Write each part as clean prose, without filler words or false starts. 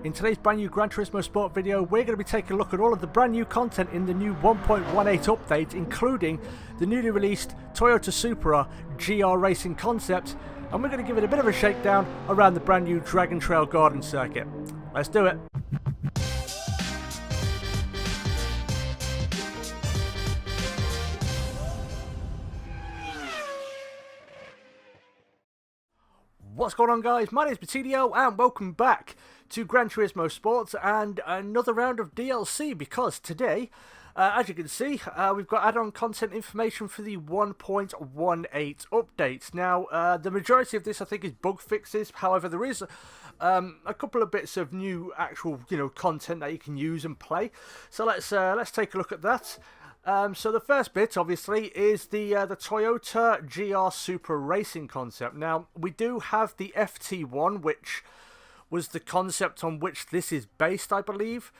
In today's brand new Gran Turismo Sport video, we're going to be taking a look at all of the brand new content in the new 1.18 update, including the newly released Toyota Supra GR Racing concept, and we're going to give it a bit of a shakedown around the brand new Dragon Trail Garden circuit. Let's do it. What's going on, guys? My name is Batilio and welcome back to Gran Turismo Sports and another round of DLC, because today, as you can see, we've got add-on content information for the 1.18 update. Now, the majority of this I think is bug fixes. However, there is a couple of bits of new actual, content that you can use and play. So let's take a look at that. So the first bit, obviously, is the Toyota GR Supra Racing concept. Now, we do have the FT1, which was the concept on which this is based, I believe.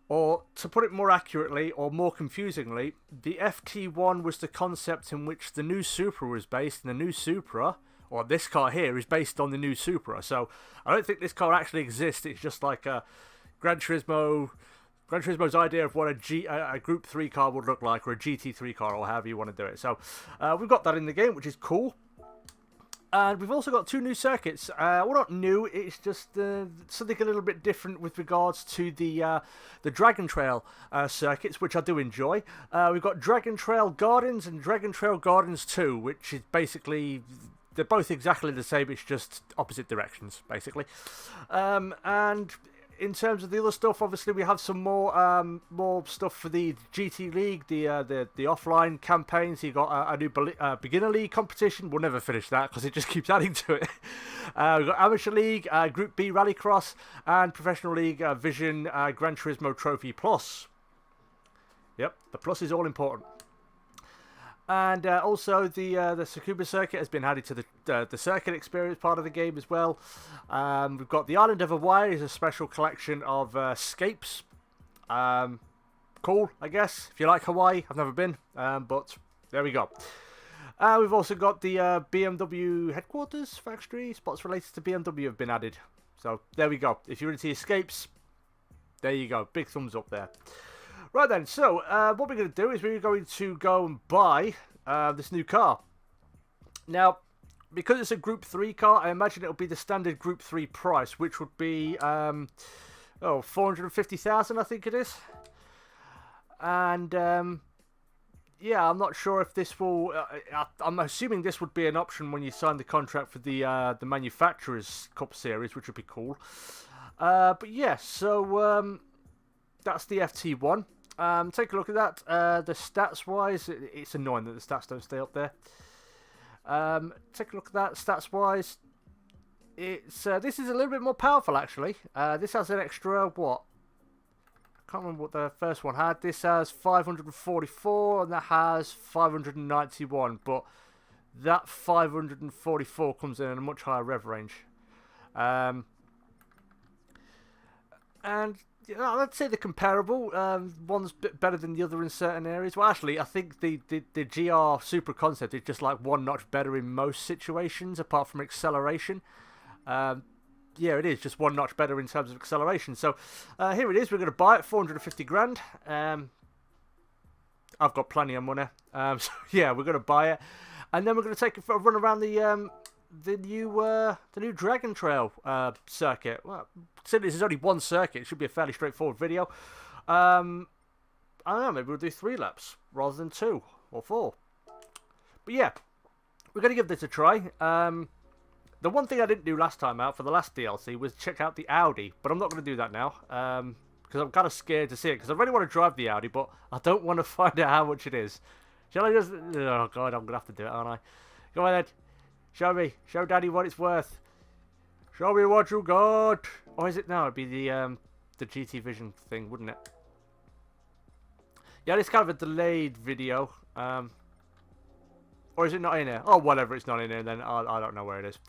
Or, to put it more accurately, or more confusingly, the FT1 was the concept in which the new Supra was based, and the new Supra, or this car here, is based on the new Supra. So, I don't think this car actually exists. It's just like a Gran Turismo's idea of what a Group 3 car would look like, or a GT3 car, or however you want to do it. So, we've got that in the game, which is cool. And we've also got two new circuits. Well, not new, it's just something a little bit different with regards to the Dragon Trail circuits, which I do enjoy. We've got Dragon Trail Gardens and Dragon Trail Gardens 2, which is basically, they're both exactly the same, it's just opposite directions, basically. And in terms of the other stuff, obviously we have some more stuff for the GT League, the offline campaigns. You got a new beginner league competition. We'll never finish that because it just keeps adding to it. We've got Amateur League, Group B Rallycross, and Professional League Vision Gran Turismo Trophy Plus. Yep, the plus is all important. And also the Tsukuba circuit has been added to the circuit experience part of the game as well. We've got the Island of Hawaii is a special collection of scapes. Cool, I guess, if you like Hawaii. I've never been, but there we go. We've also got the BMW headquarters factory. Spots related to BMW have been added. So there we go. If you're into escapes, there you go. Big thumbs up there. Right then, so what we're going to do is we're going to go and buy this new car. Now, because it's a Group 3 car, I imagine it'll be the standard Group 3 price, which would be, 450,000, I think it is. And, yeah, I'm not sure if this will, I'm assuming this would be an option when you sign the contract for the Manufacturers Cup Series, which would be cool. But yeah, so that's the FT1. Take a look at that. The stats wise, it's annoying that the stats don't stay up there. Take a look at that. Stats wise, it's this is a little bit more powerful actually. This has an extra what? I can't remember what the first one had. This has 544 and that has 591, but that 544 comes in a much higher rev range. And yeah, I'd say they're comparable. One's a bit better than the other in certain areas. Well, actually, I think the GR Supra concept is just like one notch better in most situations, apart from acceleration. Yeah, it is just one notch better in terms of acceleration. So here it is. We're going to buy it, 450 grand. I've got plenty of money. So yeah, we're going to buy it, and then we're going to take it for a run around the new Dragon Trail circuit. Well, since this is only one circuit, it should be a fairly straightforward video. I don't know, maybe we'll do 3 laps rather than 2 or 4. But yeah, we're going to give this a try. The one thing I didn't do last time out for the last DLC was check out the Audi, but I'm not going to do that now because I'm kind of scared to see it, because I really want to drive the Audi, but I don't want to find out how much it is. Shall I just... Oh god, I'm going to have to do it, aren't I? Go ahead. Show me. Show Daddy what it's worth. Show me what you got. Or is it now? It'd be the GT Vision thing, wouldn't it? Yeah, it's kind of a delayed video. Or is it not in here? Oh, whatever, it's not in here then. I don't know where it is.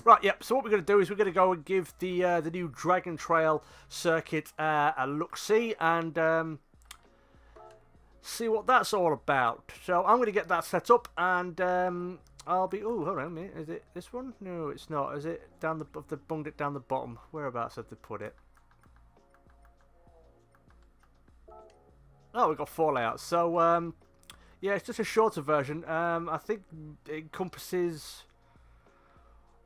Right, yep. So what we're going to do is we're going to go and give the new Dragon Trail circuit a look-see and see what that's all about. So I'm going to get that set up and I'll be... Oh, hold on a minute. Is it this one? No, it's not. Is it down the... Have they bunged it down the bottom? Whereabouts have they put it? Oh, we've got 4 layouts. So, yeah, it's just a shorter version. I think it encompasses...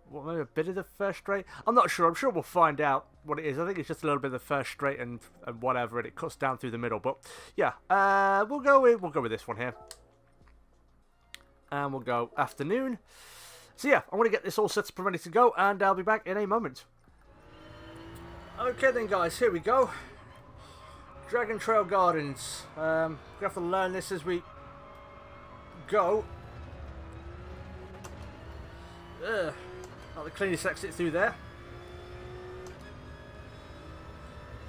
What, maybe a bit of the first straight? I'm not sure. I'm sure we'll find out what it is. I think it's just a little bit of the first straight and whatever, and it cuts down through the middle. But yeah, we'll go with this one here, and we'll go afternoon. So yeah, I want to get this all set up and ready to go, and I'll be back in a moment. Okay then, guys, here we go. Dragon Trail Gardens. We have to learn this as we go. Not the cleanest exit through there.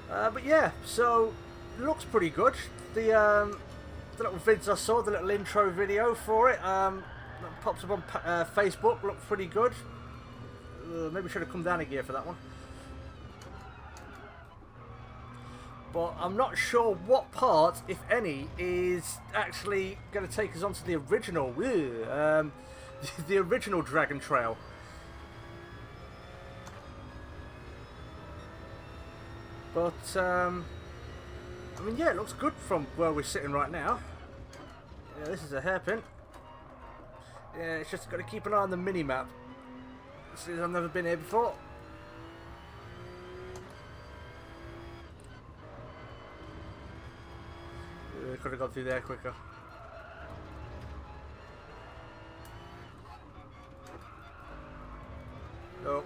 But yeah, so it looks pretty good. The little vids I saw, the little intro video for it, that pops up on Facebook, looked pretty good. Maybe should have come down a gear for that one. But I'm not sure what part, if any, is actually going to take us onto the original, the original Dragon Trail. But, I mean, yeah, it looks good from where we're sitting right now. Yeah, this is a hairpin. Yeah, it's just got to keep an eye on the mini-map. Since I've never been here before. Could have gone through there quicker. Oh,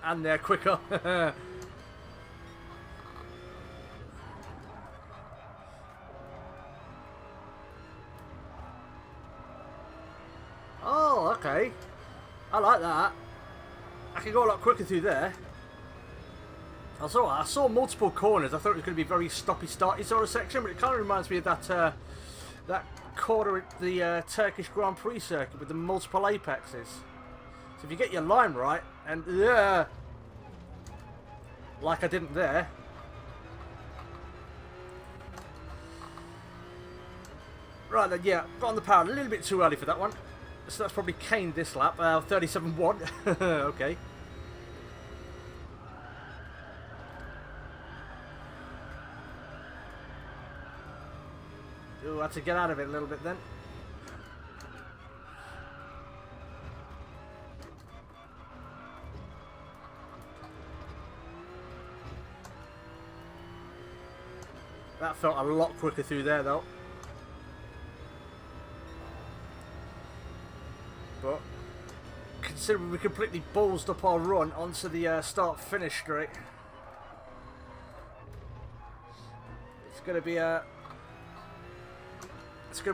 and there quicker. Oh, okay. I like that. I can go a lot quicker through there. I saw multiple corners. I thought it was going to be a very stoppy-starty sort of section, but it kind of reminds me of that that corner at the Turkish Grand Prix circuit with the multiple apexes. So if you get your line right, and like I didn't there. Right then, yeah, got on the power a little bit too early for that one. So that's probably caned this lap. 37.1. Okay. Ooh, I had to get out of it a little bit then. That felt a lot quicker through there though. But considering we completely ballsed up our run onto the start-finish straight, it's going to be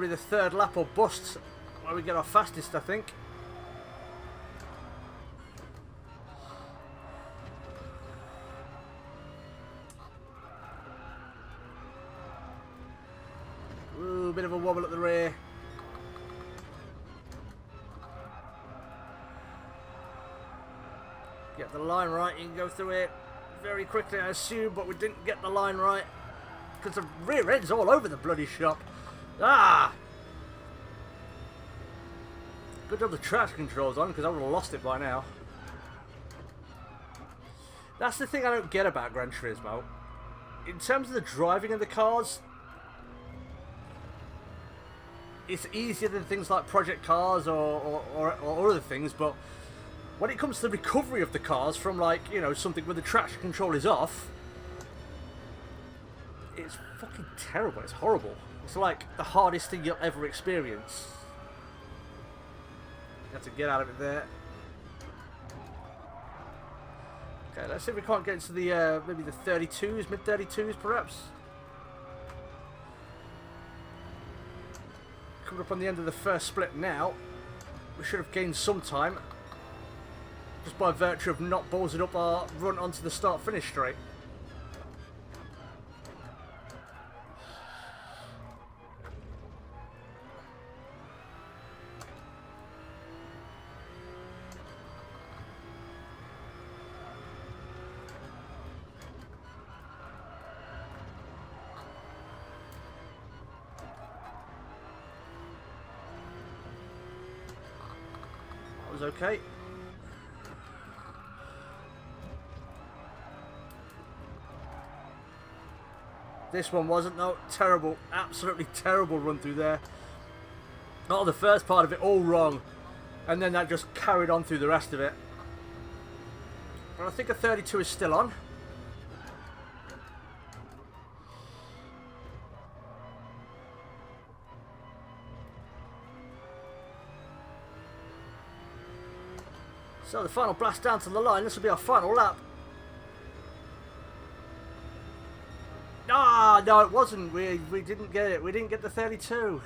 the third lap or bust where we get our fastest, I think. Ooh, bit of a wobble at the rear. Get the line right, you can go through it very quickly, I assume, but we didn't get the line right because the rear end's all over the bloody shop. Ah! Good job the traction control's on, because I would have lost it by now. That's the thing I don't get about Gran Turismo. In terms of the driving of the cars, it's easier than things like Project Cars or other things, but when it comes to the recovery of the cars from, like, you know, something where the traction control is off, it's fucking terrible. It's horrible. It's like the hardest thing you'll ever experience. You have to get out of it there. Okay, let's see if we can't get into the maybe the 32s, mid 32s perhaps. Coming up on the end of the first split now. We should have gained some time just by virtue of not ballsing up our run onto the start-finish straight. That was okay. This one wasn't, though. Terrible, absolutely terrible run through there. Not the first part of it, all wrong. And then that just carried on through the rest of it. But I think a 32 is still on. So the final blast down to the line. This will be our final lap. Ah, no, it wasn't. We didn't get it. We didn't get the 32.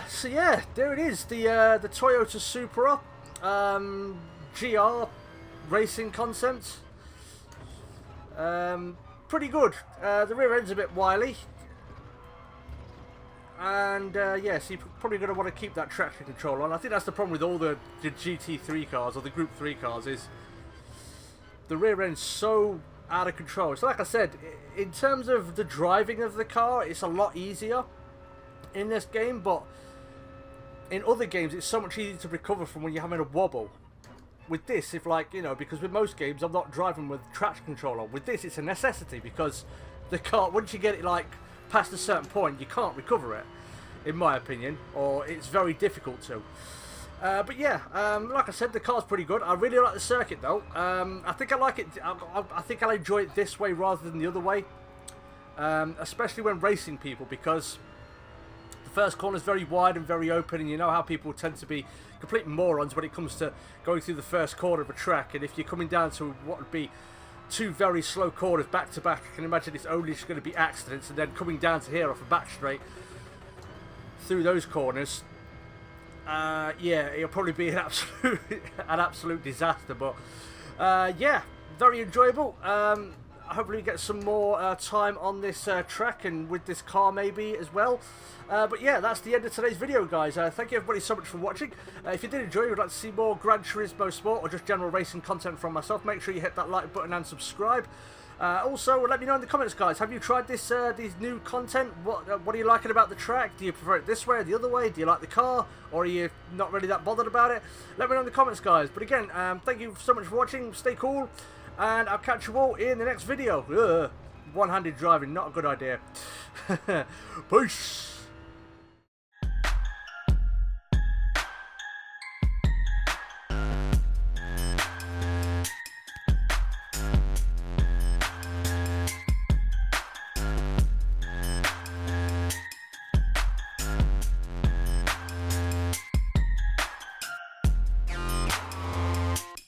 So yeah, there it is. The Toyota Supra GR racing concept. Pretty good. The rear end's a bit wily. And yes, you're probably going to want to keep that traction control on. I think that's the problem with all the GT3 cars or the Group 3 cars is the rear end's so out of control. So like I said, in terms of the driving of the car, it's a lot easier in this game, but in other games it's so much easier to recover from when you're having a wobble. With this, if like, you know, because with most games I'm not driving with traction control on. With this, it's a necessity because the car, once you get it like past a certain point, you can't recover it, in my opinion, or it's very difficult to. But yeah, like I said, the car's pretty good. I really like the circuit though. I think I like it. I think I'll enjoy it this way rather than the other way, especially when racing people, because the first corner is very wide and very open, and you know how people tend to be complete morons when it comes to going through the first corner of a track. And if you're coming down to what would be two very slow corners back to back, I can imagine it's only just going to be accidents, and then coming down to here off a back straight through those corners, yeah, it'll probably be an absolute disaster. But yeah, very enjoyable. Hopefully we get some more time on this track and with this car maybe as well. But yeah, that's the end of today's video, guys. Thank you everybody so much for watching. If you did enjoy, would like to see more Gran Turismo Sport or just general racing content from myself, make sure you hit that like button and subscribe. Also, let me know in the comments, guys. Have you tried this these new content? What are you liking about the track? Do you prefer it this way or the other way? Do you like the car, or are you not really that bothered about it? Let me know in the comments, guys. But again, thank you so much for watching. Stay cool, and I'll catch you all in the next video. One-handed driving, not a good idea. Peace.